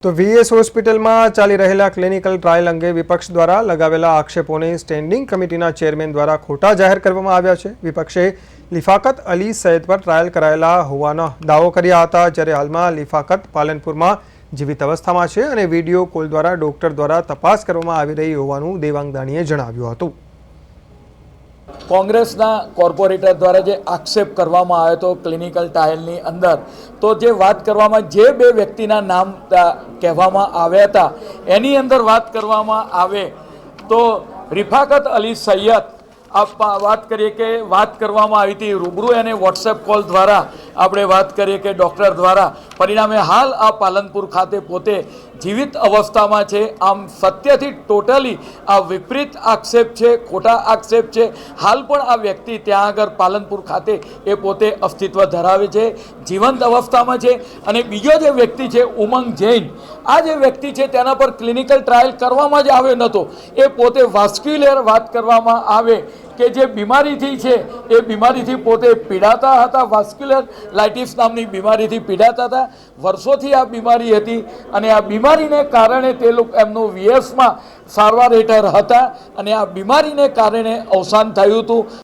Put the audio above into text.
તો વીએસ હોસ્પિટલમાં ચાલી રહેલા ક્લિનિકલ ટ્રાયલ અંગે વિપક્ષ દ્વારા લગાવેલા આક્ષેપોને સ્ટેન્ડિંગ કમિટીના ચેરમેન દ્વારા ખોટા જાહેર કરવામાં આવ્યા છે। વિપક્ષે લિફાકત અલી સૈયદ પર ટ્રાયલ કરાયેલા હોવાનો દાવો કર્યા હતા, જ્યારે હાલમાં લિફાકત પાલનપુરમાં જીવિત અવસ્થામાં છે અને વિડીયો કોલ દ્વારા ડોક્ટર દ્વારા તપાસ કરવામાં આવી રહી હોવાનું દેવાંગ દાણીએ જણાવ્યું હતું। કોંગ્રેસના કોર્પોરેટર દ્વારા જે આક્ષેપ કરવામાં આવ્યો હતો ક્લિનિકલ ટ્રાયલની અંદર, તો જે વાત કરવામાં જે બે વ્યક્તિના નામ કહેવામાં આવ્યા હતા એની અંદર વાત કરવામાં આવે તો રિફાકત અલી સૈયદ વાત કરીએ કે વાત કરવામાં આવી હતી રૂબરૂ અને વોટ્સએપ કોલ દ્વારા આપણે વાત કરીએ કે ડૉક્ટર દ્વારા, પરિણામે હાલ આ પાલનપુર ખાતે પોતે જીવિત અવસ્થામાં છે। આમ સત્યથી ટોટલી આ વિપરીત આક્ષેપ છે, ખોટા આક્ષેપ છે। હાલ પણ આ વ્યક્તિ ત્યાં આગળ પાલનપુર ખાતે એ પોતે અસ્તિત્વ ધરાવે છે, જીવંત અવસ્થામાં છે। અને બીજો જે વ્યક્તિ છે ઉમંગ જૈન, આ જે વ્યક્તિ છે તેના પર ક્લિનિકલ ટ્રાયલ કરવામાં જ આવ્યો નહોતો। એ પોતે વાસ્ક્યુલર વાત કરવામાં આવે કે જે બીમારીથી છે એ બીમારીથી પોતે પીડાતા હતા, વાસ્ક્યુલર લાઇટિસ નામની બીમારીથી પીડાતા હતા। વર્ષોથી આ બીમારી હતી અને આ બીમારીને કારણે તે લોકો એમનું વીએસમાં સારવાર હેઠળ હતા અને આ બીમારીને કારણે અવસાન થયું હતું।